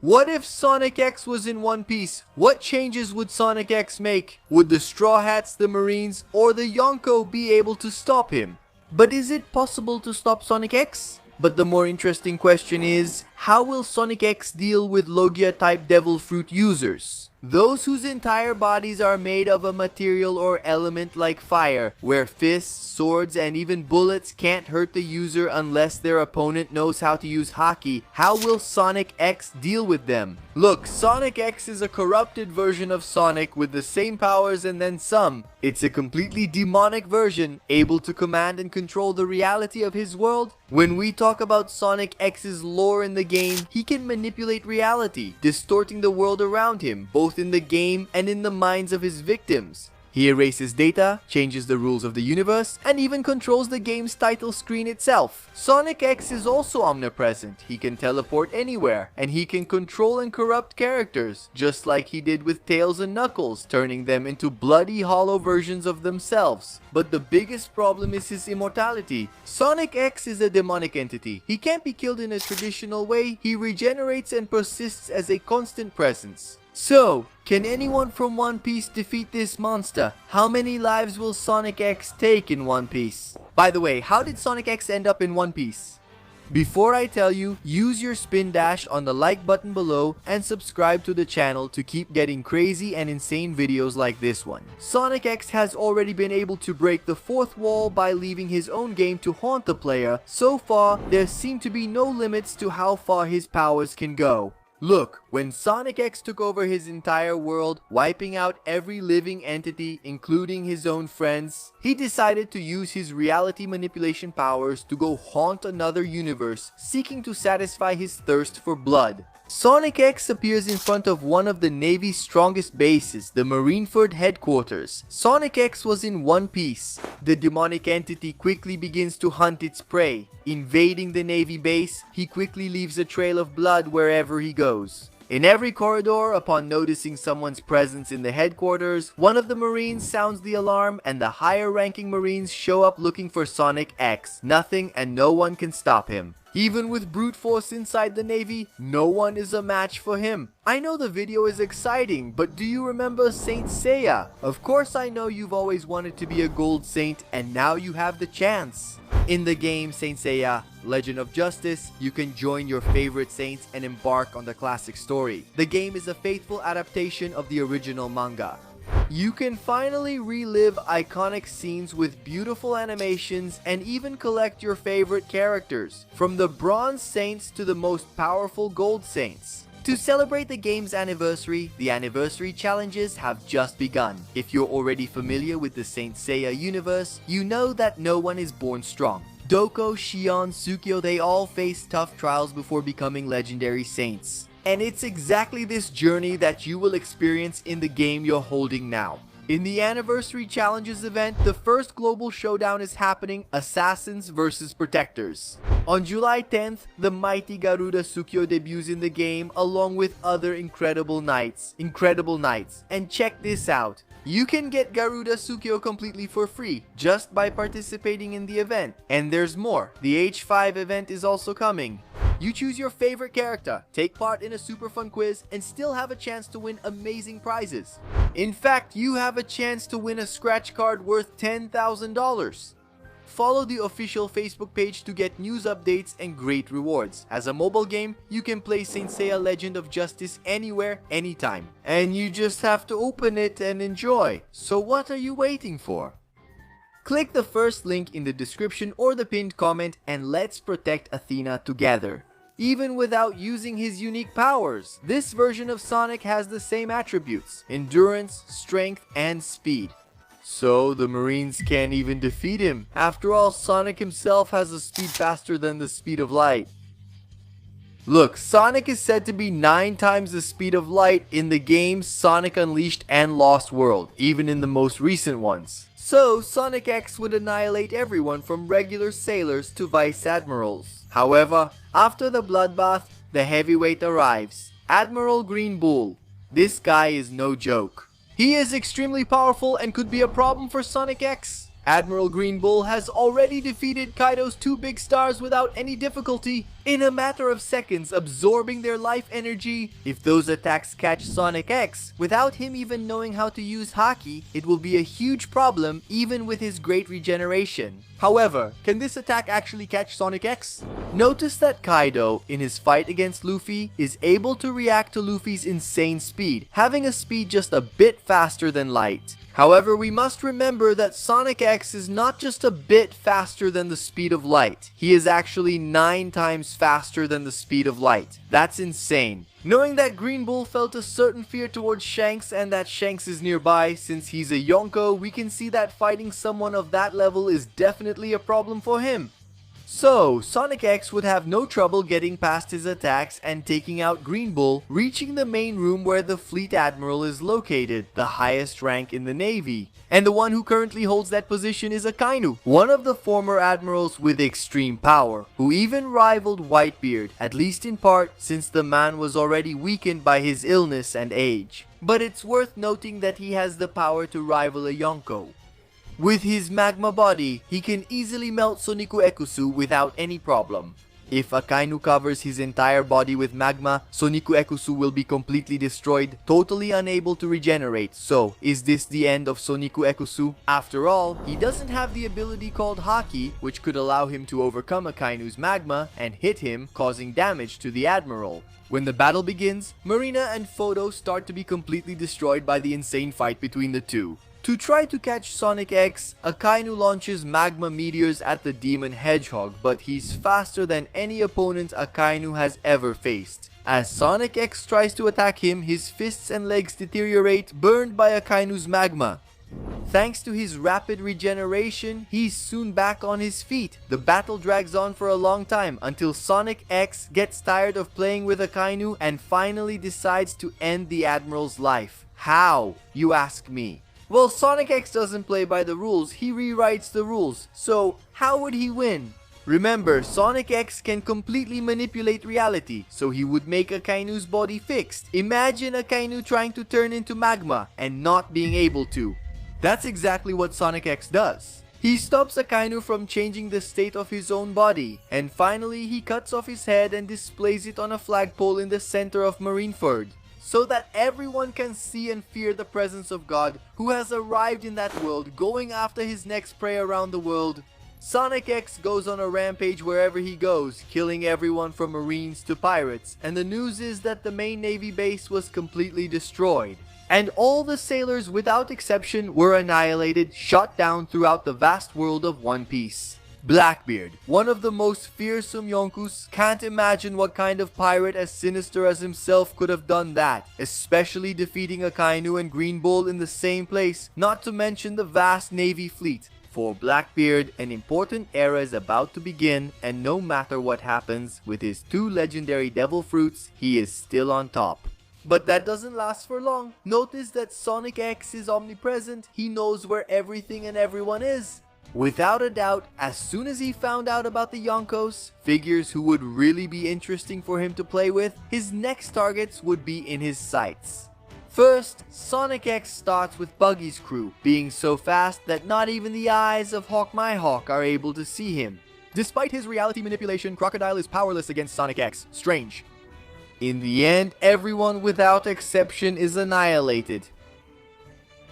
What if Sonic.EXE was in One Piece? What changes would Sonic.EXE make? Would the Straw Hats, the Marines, or the Yonko be able to stop him? But is it possible to stop Sonic.EXE? But the more interesting question is, how will Sonic.EXE deal with Logia-type Devil Fruit users? Those whose entire bodies are made of a material or element like fire, where fists, swords, and even bullets can't hurt the user unless their opponent knows how to use Haki. How will Sonic.EXE deal with them? Look, Sonic.EXE is a corrupted version of Sonic with the same powers and then some. It's a completely demonic version, able to command and control the reality of his world. When we talk about Sonic.EXE's lore in the game, he can manipulate reality, distorting the world around him, both in the game and in the minds of his victims. He erases data, changes the rules of the universe, and even controls the game's title screen itself. Sonic.EXE is also omnipresent. He can teleport anywhere, and he can control and corrupt characters, just like he did with Tails and Knuckles, turning them into bloody hollow versions of themselves. But the biggest problem is his immortality. Sonic.EXE is a demonic entity. He can't be killed in a traditional way. He regenerates and persists as a constant presence. So, can anyone from One Piece defeat this monster? How many lives will Sonic.EXE take in One Piece? By the way, how did Sonic.EXE end up in One Piece? Before I tell you, use your spin dash on the like button below and subscribe to the channel to keep getting crazy and insane videos like this one. Sonic.EXE has already been able to break the fourth wall by leaving his own game to haunt the player. So far, there seem to be no limits to how far his powers can go. Look, when Sonic.EXE took over his entire world, wiping out every living entity, including his own friends, he decided to use his reality manipulation powers to go haunt another universe, seeking to satisfy his thirst for blood. Sonic.EXE appears in front of one of the Navy's strongest bases, the Marineford headquarters. Sonic.EXE was in One Piece. The demonic entity quickly begins to hunt its prey. Invading the Navy base, he quickly leaves a trail of blood wherever he goes. In every corridor, upon noticing someone's presence in the headquarters, one of the Marines sounds the alarm and the higher ranking Marines show up looking for Sonic.EXE. Nothing and no one can stop him. Even with brute force inside the Navy, no one is a match for him. I know the video is exciting, but do you remember Saint Seiya? Of course I know you've always wanted to be a gold saint and now you have the chance. In the game Saint Seiya, Legend of Justice, you can join your favorite saints and embark on the classic story. The game is a faithful adaptation of the original manga. You can finally relive iconic scenes with beautiful animations and even collect your favorite characters, from the Bronze Saints to the most powerful Gold Saints. To celebrate the game's anniversary, the anniversary challenges have just begun. If you're already familiar with the Saint Seiya universe, you know that no one is born strong. Doko, Shion, Tsukio, they all face tough trials before becoming legendary saints. And it's exactly this journey that you will experience in the game you're holding now. In the Anniversary Challenges event, the first global showdown is happening, Assassins vs Protectors. On July 10th, the mighty Garuda Tsukio debuts in the game along with other incredible knights. And check this out. You can get Garuda Tsukio completely for free just by participating in the event. And there's more. The H5 event is also coming. You choose your favorite character, take part in a super fun quiz, and still have a chance to win amazing prizes. In fact, you have a chance to win a scratch card worth $10,000. Follow the official Facebook page to get news updates and great rewards. As a mobile game, you can play Saint Seiya Legend of Justice anywhere, anytime. And you just have to open it and enjoy. So what are you waiting for? Click the first link in the description or the pinned comment and let's protect Athena together. Even without using his unique powers, this version of Sonic has the same attributes: endurance, strength, and speed. So the Marines can't even defeat him. After all, Sonic himself has a speed faster than the speed of light. Look, Sonic is said to be 9 times the speed of light in the games Sonic Unleashed and Lost World, even in the most recent ones. So Sonic.EXE would annihilate everyone from regular sailors to vice admirals. However, after the bloodbath, the heavyweight arrives, Admiral Green Bull. This guy is no joke. He is extremely powerful and could be a problem for Sonic.EXE. Admiral Green Bull has already defeated Kaido's 2 big stars without any difficulty, in a matter of seconds absorbing their life energy. If those attacks catch Sonic.EXE, without him even knowing how to use Haki, it will be a huge problem even with his great regeneration. However, can this attack actually catch Sonic.EXE? Notice that Kaido, in his fight against Luffy, is able to react to Luffy's insane speed, having a speed just a bit faster than light. However, we must remember that Sonic.EXE is not just a bit faster than the speed of light. He is actually 9 times faster than the speed of light. That's insane. Knowing that Green Bull felt a certain fear towards Shanks and that Shanks is nearby, since he's a Yonko, we can see that fighting someone of that level is definitely a problem for him. So, Sonic.EXE would have no trouble getting past his attacks and taking out Green Bull, reaching the main room where the Fleet Admiral is located, the highest rank in the Navy. And the one who currently holds that position is Akainu, one of the former admirals with extreme power, who even rivaled Whitebeard, at least in part since the man was already weakened by his illness and age. But it's worth noting that he has the power to rival a Yonko. With his magma body, he can easily melt Sonic.EXE without any problem. If Akainu covers his entire body with magma, Sonic.EXE will be completely destroyed, totally unable to regenerate. So, is this the end of Sonic.EXE? After all, he doesn't have the ability called Haki, which could allow him to overcome Akainu's magma and hit him, causing damage to the Admiral. When the battle begins, Marina and Photo start to be completely destroyed by the insane fight between the two. To try to catch Sonic.EXE, Akainu launches magma meteors at the Demon Hedgehog, but he's faster than any opponent Akainu has ever faced. As Sonic.EXE tries to attack him, his fists and legs deteriorate, burned by Akainu's magma. Thanks to his rapid regeneration, he's soon back on his feet. The battle drags on for a long time until Sonic.EXE gets tired of playing with Akainu and finally decides to end the Admiral's life. How, you ask me? Well, Sonic.EXE doesn't play by the rules, he rewrites the rules. So, how would he win? Remember, Sonic.EXE can completely manipulate reality, so he would make Akainu's body fixed. Imagine Akainu trying to turn into magma and not being able to. That's exactly what Sonic.EXE does. He stops Akainu from changing the state of his own body, and finally he cuts off his head and displays it on a flagpole in the center of Marineford, so that everyone can see and fear the presence of God who has arrived in that world, going after his next prey around the world. Sonic.EXE goes on a rampage wherever he goes, killing everyone from Marines to pirates, and the news is that the main Navy base was completely destroyed. And all the sailors without exception were annihilated, shot down throughout the vast world of One Piece. Blackbeard, one of the most fearsome Yonkus, can't imagine what kind of pirate as sinister as himself could have done that, especially defeating Akainu and Green Bull in the same place, not to mention the vast Navy fleet. For Blackbeard, an important era is about to begin, and no matter what happens, with his 2 legendary devil fruits, he is still on top. But that doesn't last for long. Notice that Sonic.EXE is omnipresent, he knows where everything and everyone is. Without a doubt, as soon as he found out about the Yonkos, figures who would really be interesting for him to play with, his next targets would be in his sights. First, Sonic.EXE starts with Buggy's crew, being so fast that not even the eyes of Hawk My Hawk are able to see him. Despite his reality manipulation, Crocodile is powerless against Sonic.EXE. Strange. In the end, everyone without exception is annihilated.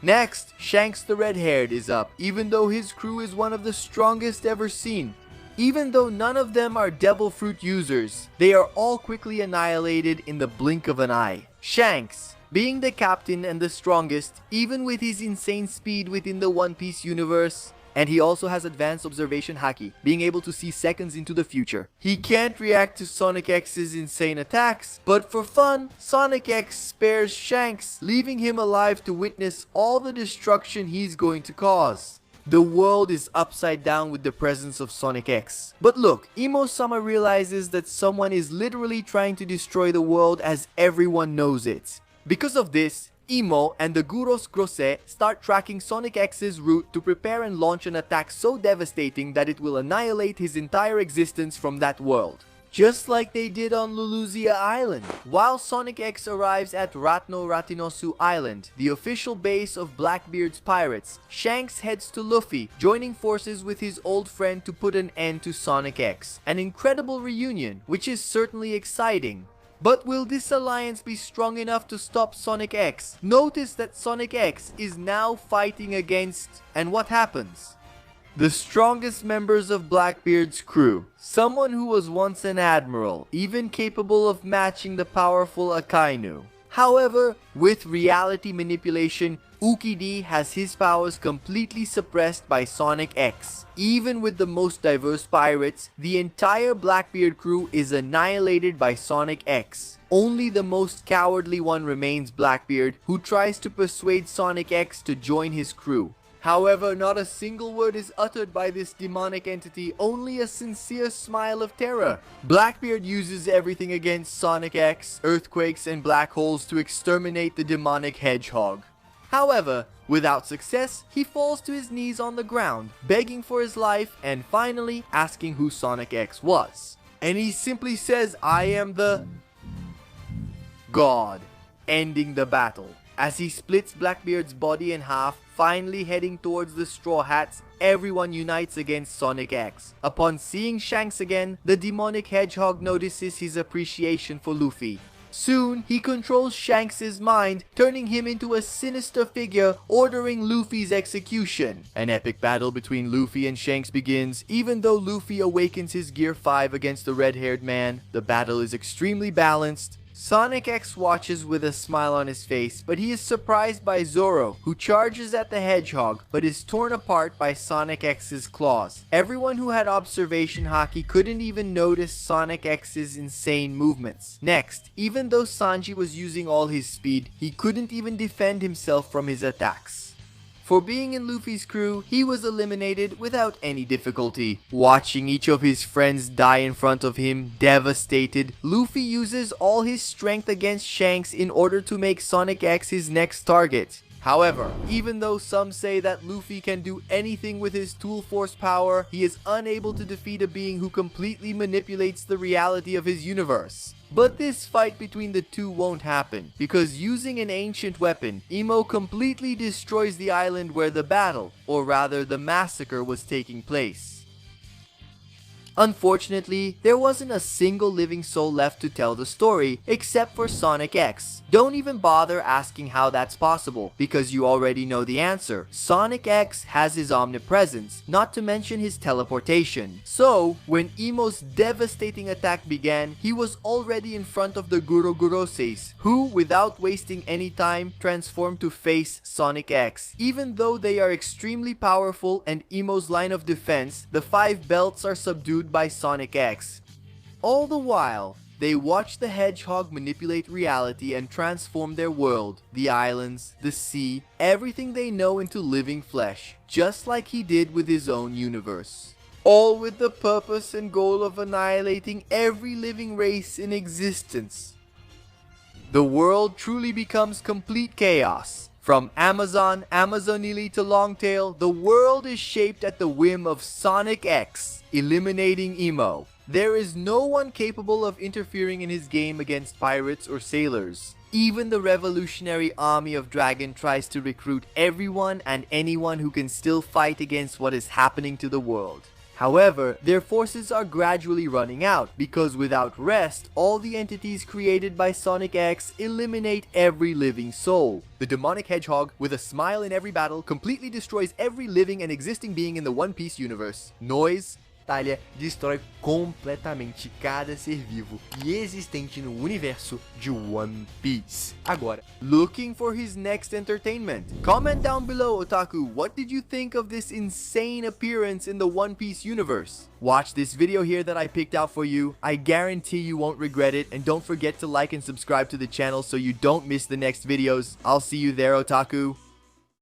Next, Shanks the Red-Haired is up, even though his crew is one of the strongest ever seen. Even though none of them are Devil Fruit users, they are all quickly annihilated in the blink of an eye. Shanks, being the captain and the strongest, even with his insane speed within the One Piece universe, and he also has advanced observation haki, being able to see seconds into the future. He can't react to Sonic.EXE's insane attacks, but for fun, Sonic.EXE spares Shanks, leaving him alive to witness all the destruction he's going to cause. The world is upside down with the presence of Sonic.EXE. But look, Imo-sama realizes that someone is literally trying to destroy the world as everyone knows it. Because of this, Imo and the Guros Grose start tracking Sonic.EXE's route to prepare and launch an attack so devastating that it will annihilate his entire existence from that world. just like they did on Luluzia Island. While Sonic X arrives at Ratno Ratinosu Island, the official base of Blackbeard's pirates, Shanks heads to Luffy, joining forces with his old friend to put an end to Sonic X. An incredible reunion, which is certainly exciting. But will this alliance be strong enough to stop Sonic X? Notice that Sonic X is now fighting against... and what happens? The strongest members of Blackbeard's crew. Someone who was once an admiral, even capable of matching the powerful Akainu. However, with reality manipulation, Ukidi has his powers completely suppressed by Sonic X. Even with the most diverse pirates, the entire Blackbeard crew is annihilated by Sonic X. Only the most cowardly one remains Blackbeard, who tries to persuade Sonic X to join his crew. However, not a single word is uttered by this demonic entity, only a sincere smile of terror. Blackbeard uses everything against Sonic X, earthquakes, and black holes to exterminate the demonic hedgehog. However, without success, he falls to his knees on the ground, begging for his life and finally asking who Sonic X was. And he simply says, "I am the God," ending the battle. As he splits Blackbeard's body in half, finally heading towards the Straw Hats, everyone unites against Sonic X. Upon seeing Shanks again, the demonic hedgehog notices his appreciation for Luffy. Soon, he controls Shanks' mind, turning him into a sinister figure, ordering Luffy's execution. An epic battle between Luffy and Shanks begins. Even though Luffy awakens his Gear 5 against the red-haired man, the battle is extremely balanced. Sonic X watches with a smile on his face, but he is surprised by Zoro, who charges at the hedgehog, but is torn apart by Sonic X's claws. Everyone who had observation haki couldn't even notice Sonic X's insane movements. Next, even though Sanji was using all his speed, he couldn't even defend himself from his attacks. For being in Luffy's crew, he was eliminated without any difficulty. Watching each of his friends die in front of him, devastated, Luffy uses all his strength against Shanks in order to make Sonic X his next target. However, even though some say that Luffy can do anything with his Tool Force power, he is unable to defeat a being who completely manipulates the reality of his universe. But this fight between the two won't happen, because using an ancient weapon, Imo completely destroys the island where the battle, or rather the massacre, was taking place. Unfortunately, there wasn't a single living soul left to tell the story, except for Sonic X. Don't even bother asking how that's possible, because you already know the answer. Sonic X has his omnipresence, not to mention his teleportation. So, when Imo's devastating attack began, he was already in front of the Guroguroses, who, without wasting any time, transformed to face Sonic X. Even though they are extremely powerful and Imo's line of defense, the 5 belts are subdued by Sonic X. All the while, they watch the hedgehog manipulate reality and transform their world, the islands, the sea, everything they know into living flesh, just like he did with his own universe. All with the purpose and goal of annihilating every living race in existence. The world truly becomes complete chaos. From Amazon, Amazonili to Longtail, the world is shaped at the whim of Sonic X, eliminating Imo. There is no one capable of interfering in his game against pirates or sailors. Even the revolutionary army of Dragon tries to recruit everyone and anyone who can still fight against what is happening to the world. However, their forces are gradually running out, because without rest, all the entities created by Sonic X eliminate every living soul. The demonic hedgehog, with a smile in every battle, completely destroys every living and existing being in the One Piece universe. Noise, batalha destrói completamente cada ser vivo e existente no universo de One Piece. Agora, looking for his next entertainment? Comment down below, Otaku, what did you think of this insane appearance in the One Piece universe? Watch this video here that I picked out for you. I guarantee you won't regret it, and don't forget to like and subscribe to the channel so you don't miss the next videos. I'll see you there, Otaku.